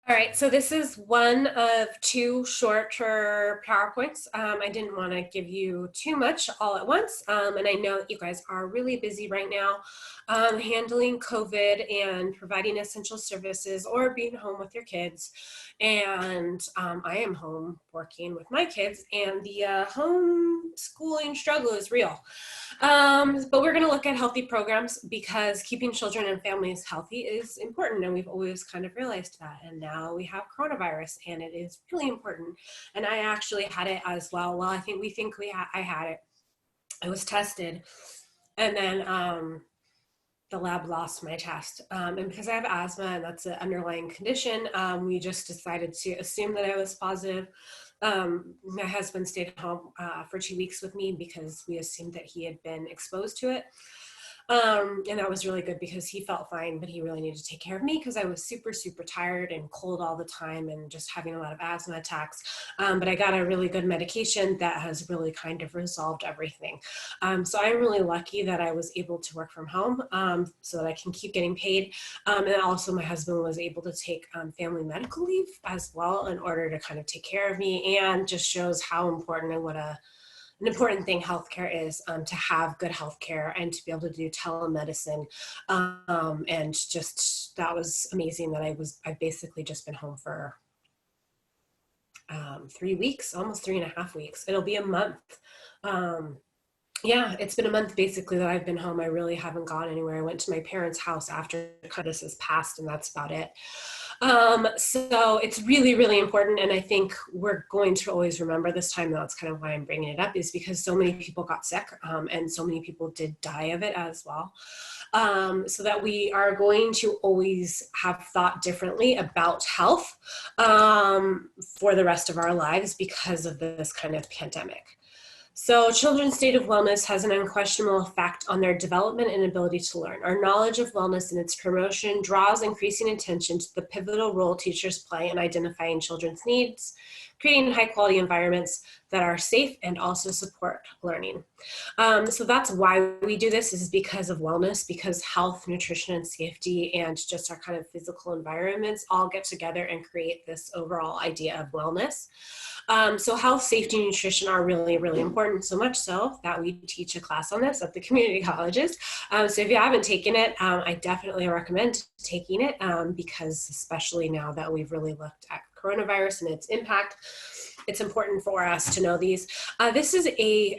All right, so this is one of two shorter PowerPoints. I didn't want to give you too much all at once, and I know that you guys are really busy right now handling COVID and providing essential services or being home with your kids. And I am home working with my kids, and the homeschooling struggle is real. But we're going to look at healthy programs because keeping children and families healthy is important, and we've always kind of realized that. And now we have coronavirus, and it is really important. And I actually had it as well. Well, I had it. I was tested, and then the lab lost my test. And because I have asthma and that's an underlying condition, we just decided to assume that I was positive. My husband stayed at home for 2 weeks with me because we assumed that he had been exposed to it. And that was really good because he felt fine, but he really needed to take care of me because I was super, super tired and cold all the time and just having a lot of asthma attacks. But I got a really good medication that has really kind of resolved everything. So I'm really lucky that I was able to work from home so that I can keep getting paid. And also my husband was able to take family medical leave as well in order to kind of take care of me, and just shows how important and what an important thing healthcare is, to have good healthcare and to be able to do telemedicine. And just, that was amazing that I've basically just been home for 3 weeks, almost 3.5 weeks. It'll be a month. Yeah, it's been a month basically that I've been home. I really haven't gone anywhere. I went to my parents' house after this has passed, and that's about it. So it's really, really important. And I think we're going to always remember this time. That's kind of why I'm bringing it up, is because so many people got sick, and so many people did die of it as well. So that we are going to always have thought differently about health for the rest of our lives because of this kind of pandemic. So children's state of wellness has an unquestionable effect on their development and ability to learn. Our knowledge of wellness and its promotion draws increasing attention to the pivotal role teachers play in identifying children's needs, creating high quality environments that are safe and also support learning. So that's why we do this, is because of wellness, because health, nutrition, and safety, and just our kind of physical environments all get together and create this overall idea of wellness. So health, safety, and nutrition are really, really important, so much so that we teach a class on this at the community colleges. So if you haven't taken it, I definitely recommend taking it because especially now that we've really looked at coronavirus and its impact, it's important for us to know these. This is I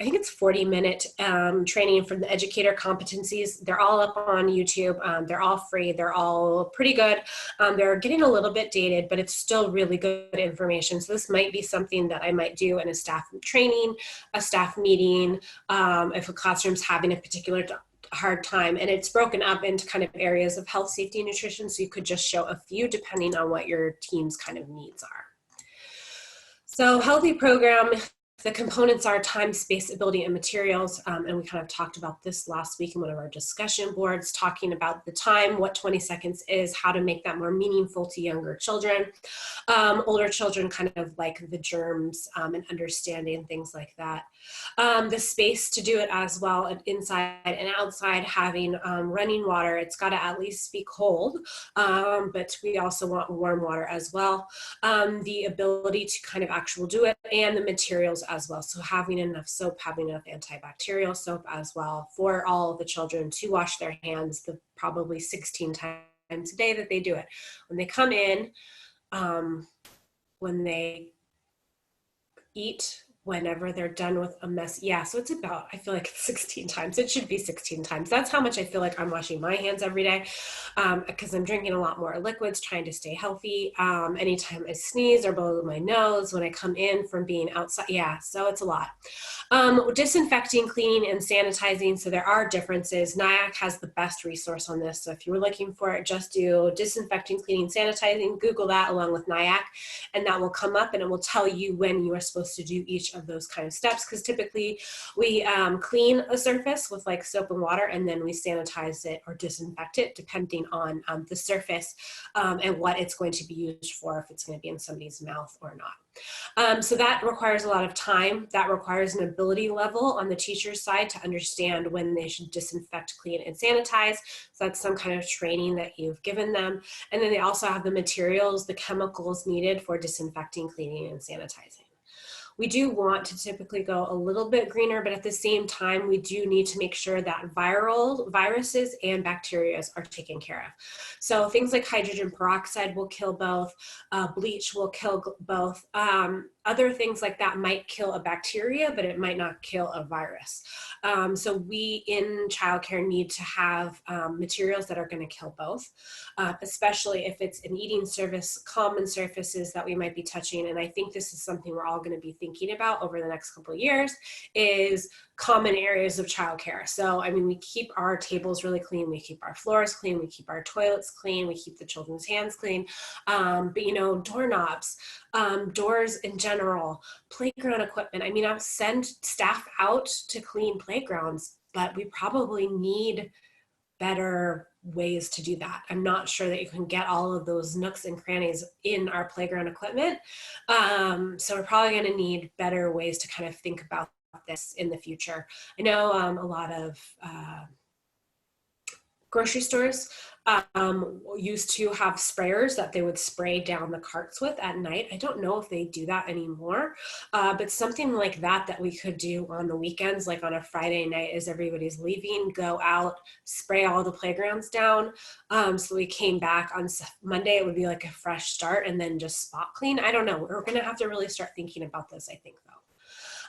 think it's 40-minute training from the educator competencies. They're all up on YouTube. They're all free. They're all pretty good. They're getting a little bit dated, but it's still really good information. So this might be something that I might do in a staff training, a staff meeting, if a classroom's having a particular hard time. And it's broken up into kind of areas of health, safety, and nutrition. So you could just show a few depending on what your team's kind of needs are. So healthy program, the components are time, space, ability, and materials. And we kind of talked about this last week in one of our discussion boards, talking about the time, what 20 seconds is, how to make that more meaningful to younger children. Older children kind of like the germs and understanding things like that. The space to do it as well, inside and outside, having running water. It's got to at least be cold, but we also want warm water as well. The ability to kind of actually do it, and the materials as well. So having enough soap, having enough antibacterial soap as well for all of the children to wash their hands probably 16 times a day that they do it. When they come in, when they eat, whenever they're done with a mess. Yeah, so it's about, I feel like it's 16 times. It should be 16 times. That's how much I feel like I'm washing my hands every day because I'm drinking a lot more liquids, trying to stay healthy. Anytime I sneeze or blow my nose, when I come in from being outside. Yeah, so it's a lot. Disinfecting, cleaning, and sanitizing. So there are differences. NIAC has the best resource on this. So if you were looking for it, just do disinfecting, cleaning, sanitizing. Google that along with NIAC, and that will come up and it will tell you when you are supposed to do each of of those kind of steps, because typically we clean a surface with like soap and water, and then we sanitize it or disinfect it depending on the surface and what it's going to be used for, if it's going to be in somebody's mouth or not. So that requires a lot of time. That requires an ability level on the teacher's side to understand when they should disinfect, clean, and sanitize. So that's some kind of training that you've given them. And then they also have the materials, the chemicals needed for disinfecting, cleaning, and sanitizing. We do want to typically go a little bit greener, but at the same time, we do need to make sure that viruses and bacteria are taken care of. So things like hydrogen peroxide will kill both, bleach will kill both. Other things like that might kill a bacteria, but it might not kill a virus. So we in childcare need to have materials that are going to kill both, especially if it's an eating surface, common surfaces that we might be touching. And I think this is something we're all going to be thinking about over the next couple of years, is common areas of childcare. So, I mean, we keep our tables really clean, we keep our floors clean, we keep our toilets clean, we keep the children's hands clean, but you know, doorknobs, doors in general, playground equipment. I mean, I'll send staff out to clean playgrounds, but we probably need better ways to do that. I'm not sure that you can get all of those nooks and crannies in our playground equipment. So we're probably going to need better ways to kind of think about this in the future. I know a lot of grocery stores used to have sprayers that they would spray down the carts with at night. I don't know if they do that anymore, but something like that we could do on the weekends, like on a Friday night as everybody's leaving, go out, spray all the playgrounds down. So we came back on Monday, it would be like a fresh start, and then just spot clean. I don't know. We're going to have to really start thinking about this, I think, though.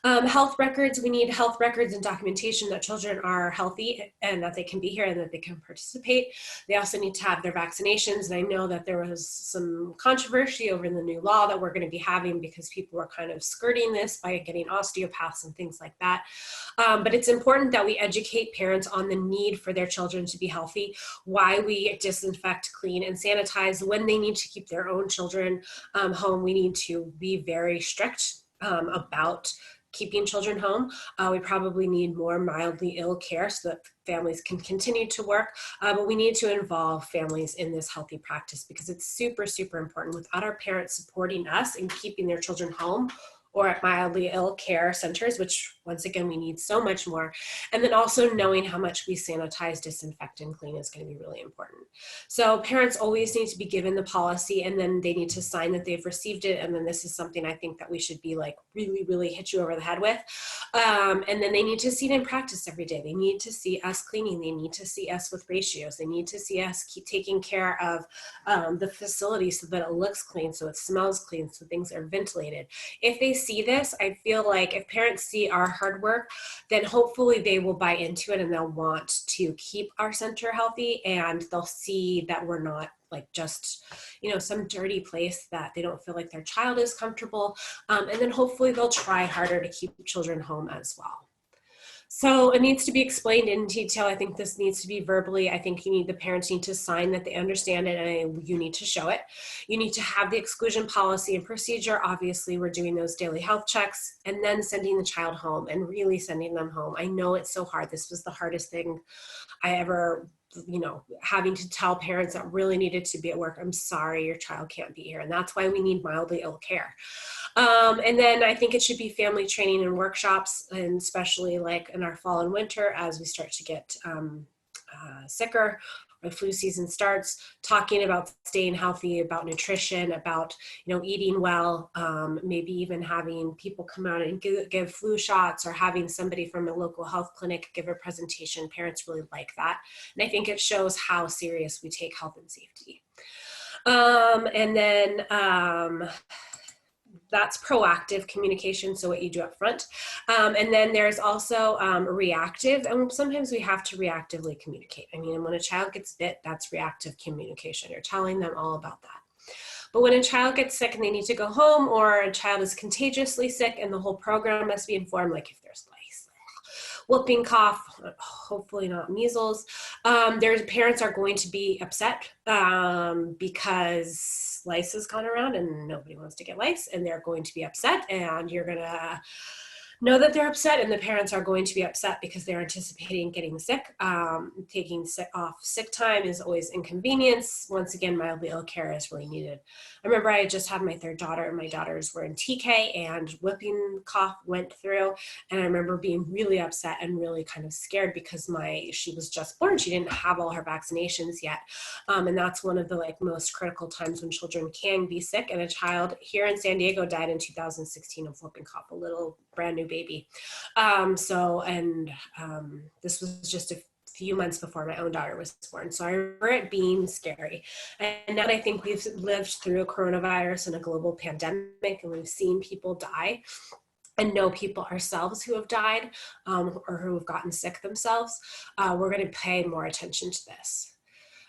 Health records, we need health records and documentation that children are healthy and that they can be here and that they can participate. They also need to have their vaccinations. And I know that there was some controversy over the new law that we're going to be having because people were kind of skirting this by getting osteopaths and things like that. But it's important that we educate parents on the need for their children to be healthy, why we disinfect, clean, and sanitize. When they need to keep their own children home, we need to be very strict about keeping children home. We probably need more mildly ill care so that families can continue to work, but we need to involve families in this healthy practice because it's super, super important. Without our parents supporting us and keeping their children home or at mildly ill care centers, which once again, we need so much more. And then also knowing how much we sanitize, disinfect, and clean is going to be really important. So parents always need to be given the policy and then they need to sign that they've received it. And then this is something I think that we should be like really, really hit you over the head with. And then they need to see it in practice every day. They need to see us cleaning. They need to see us with ratios. They need to see us keep taking care of the facility so that it looks clean, so it smells clean, so things are ventilated. If they see this, I feel like if parents see our hard work, then hopefully they will buy into it and they'll want to keep our center healthy, and they'll see that we're not like just, you know, some dirty place that they don't feel like their child is comfortable. And then hopefully they'll try harder to keep children home as well. So it needs to be explained in detail. I think this needs to be verbally. I think the parents need to sign that they understand it and you need to show it. You need to have the exclusion policy and procedure. Obviously, we're doing those daily health checks and then sending the child home and really sending them home. I know it's so hard. This was the hardest thing I ever, you know, having to tell parents that really needed to be at work, I'm sorry, your child can't be here. And that's why we need mildly ill care. And then I think it should be family training and workshops, and especially like in our fall and winter as we start to get sicker, or the flu season starts, talking about staying healthy, about nutrition, about, you know, eating well, maybe even having people come out and give flu shots, or having somebody from a local health clinic give a presentation. Parents really like that. And I think it shows how serious we take health and safety. And then that's proactive communication, so what you do up front. And then there's also reactive, and sometimes we have to reactively communicate. I mean, when a child gets bit, that's reactive communication. You're telling them all about that. But when a child gets sick and they need to go home, or a child is contagiously sick and the whole program must be informed, like if there's lice, whooping cough, hopefully not measles. Their parents are going to be upset because lice has gone around and nobody wants to get lice, and they're going to be upset, and you're going to know that they're upset, and the parents are going to be upset because they're anticipating getting sick. Taking off sick time is always inconvenience. Once again, mildly ill care is really needed. I remember I had just had my third daughter, and my daughters were in TK, and whooping cough went through, and I remember being really upset and really kind of scared because she was just born. She didn't have all her vaccinations yet, and that's one of the most critical times when children can be sick. And a child here in San Diego died in 2016 of whooping cough, a little brand new baby. This was just a few months before my own daughter was born. So I remember it being scary. And now that I think we've lived through a coronavirus and a global pandemic, and we've seen people die and know people ourselves who have died or who have gotten sick themselves, we're going to pay more attention to this.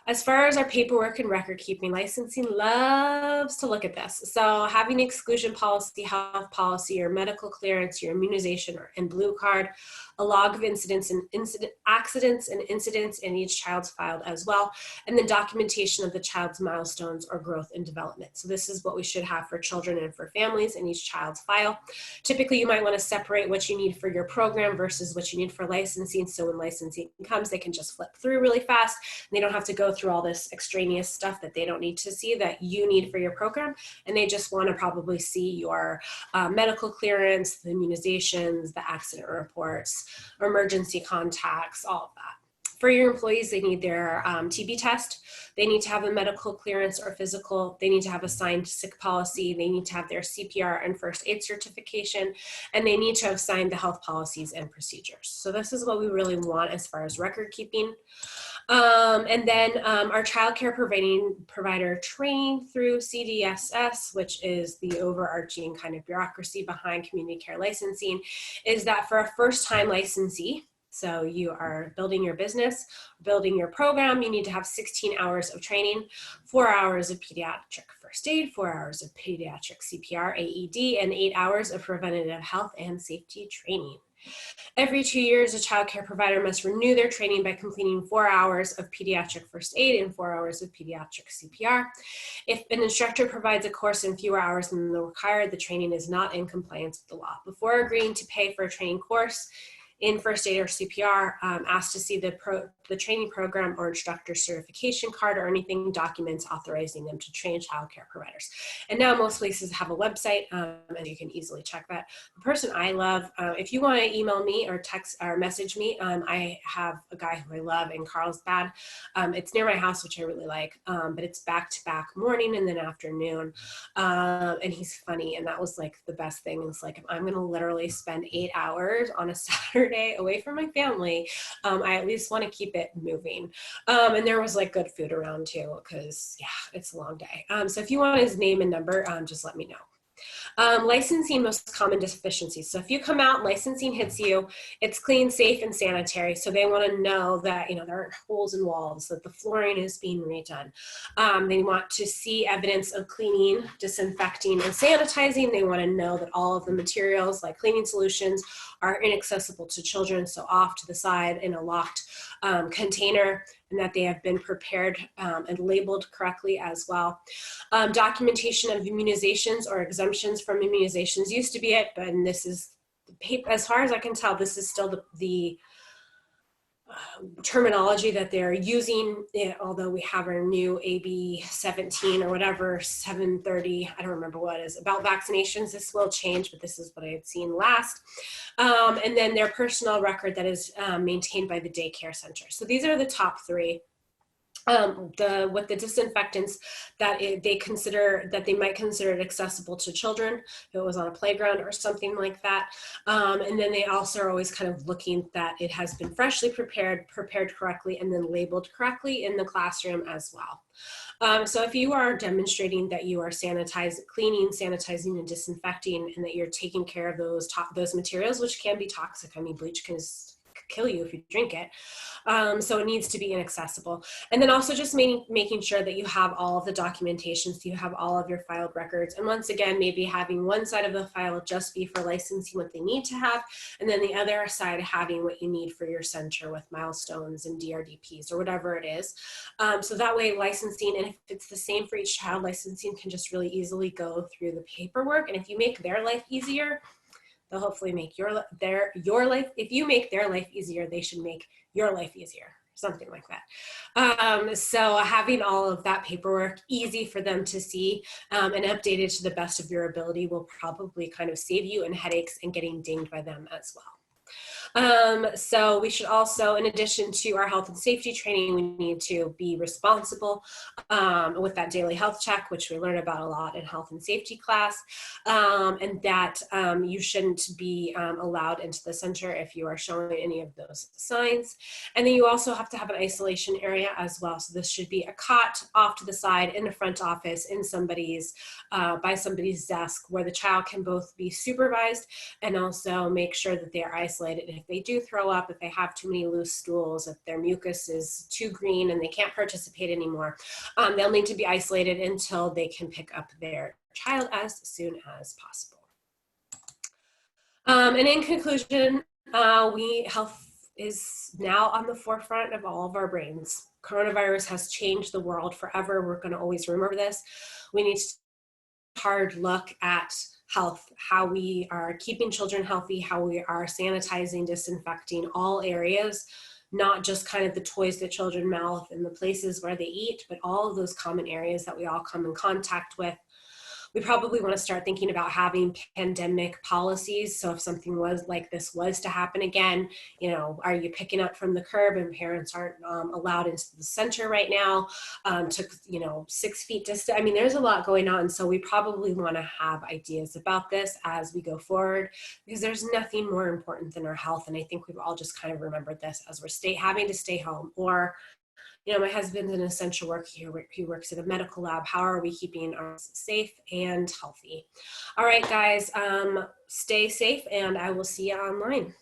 As far as our paperwork and record keeping, licensing loves to look at this. So having exclusion policy, health policy, your medical clearance, your immunization and blue card, a log of accidents and incidents in each child's filed as well, and the documentation of the child's milestones or growth and development. So this is what we should have for children and for families in each child's file. Typically, you might want to separate what you need for your program versus what you need for licensing. So when licensing comes, they can just flip through really fast, and they don't have to go through all this extraneous stuff that they don't need to see that you need for your program. And they just want to probably see your medical clearance, the immunizations, the accident reports, emergency contacts, all of that. For your employees, they need their TB test. They need to have a medical clearance or physical. They need to have a signed sick policy. They need to have their CPR and first aid certification, and they need to have signed the health policies and procedures. So this is what we really want as far as record keeping. And then our child care provider training through CDSS, which is the overarching kind of bureaucracy behind community care licensing, is that for a first-time licensee, so you are building your business, building your program, you need to have 16 hours of training, 4 hours of pediatric first aid, 4 hours of pediatric CPR, AED, and 8 hours of preventative health and safety training. Every 2 years, a child care provider must renew their training by completing 4 hours of pediatric first aid and 4 hours of pediatric CPR. If an instructor provides a course in fewer hours than the required, the training is not in compliance with the law. Before agreeing to pay for a training course in first aid or CPR, asked to see the training program or instructor certification card or anything documents authorizing them to train child care providers. And now most places have a website, and you can easily check that. The person I love, if you want to email me or text or message me, I have a guy who I love in Carlsbad. It's near my house, which I really like, but it's back-to-back morning and then afternoon, and he's funny, and that was the best thing. It's if I'm going to literally spend 8 hours on a Saturday away from my family, I at least want to keep it moving. And there was good food around too, because yeah, it's a long day. So if you want his name and number, just let me know. Licensing most common deficiencies. So if you come out, licensing hits you, it's clean, safe, and sanitary. So they want to know that there aren't holes in walls, that the flooring is being redone. They want to see evidence of cleaning, disinfecting, and sanitizing. They want to know that all of the materials, like cleaning solutions, are inaccessible to children, so off to the side in a locked container, and that they have been prepared and labeled correctly as well. Documentation of immunizations or exemptions from immunizations used to be it, but this is, as far as I can tell, this is still the terminology that they're using, although we have our new AB 17 or whatever, 730, I don't remember what it is, about vaccinations. This will change, but this is what I had seen last. And then their personnel record that is maintained by the daycare center. So these are the top three. With the disinfectants that they might consider it accessible to children if it was on a playground or something like that. And then they also are always kind of looking that it has been freshly prepared correctly, and then labeled correctly in the classroom as well. So if you are demonstrating that you are cleaning, sanitizing, and disinfecting, and that you're taking care of those materials, which can be toxic. I mean, bleach kill you if you drink it. So it needs to be inaccessible. And then also just making sure that you have all of the documentation, so you have all of your filed records. And once again, maybe having one side of the file just be for licensing what they need to have, and then the other side having what you need for your center with milestones and DRDPs or whatever it is. So that way licensing, and if it's the same for each child, licensing can just really easily go through the paperwork. And if you make their life easier, they'll hopefully make your life, if you make their life easier, they should make your life easier, something like that. So having all of that paperwork easy for them to see and updated to the best of your ability will probably kind of save you in headaches and getting dinged by them as well. So we should also, in addition to our health and safety training, we need to be responsible with that daily health check, which we learn about a lot in health and safety class, and that you shouldn't be allowed into the center if you are showing any of those signs. And then you also have to have an isolation area as well. So this should be a cot off to the side in the front office, in somebody's, by somebody's desk, where the child can both be supervised and also make sure that they are isolated. If they do throw up, if they have too many loose stools, if their mucus is too green and they can't participate anymore, they'll need to be isolated until they can pick up their child as soon as possible. And in conclusion, health is now on the forefront of all of our brains. Coronavirus has changed the world forever. We're going to always remember this. We need to take a hard look at health, how we are keeping children healthy, how we are sanitizing, disinfecting all areas, not just kind of the toys that children mouth and the places where they eat, but all of those common areas that we all come in contact with. We probably want to start thinking about having pandemic policies. So if something like this was to happen again, you know, are you picking up from the curb and parents aren't allowed into the center right now, to, you know, 6 feet distance? I mean, there's a lot going on. So we probably want to have ideas about this as we go forward, because there's nothing more important than our health. And I think we've all just kind of remembered this as we're having to stay home. Or, you know, my husband's an essential worker here. He works at a medical lab. How are we keeping us safe and healthy? All right, guys, stay safe, and I will see you online.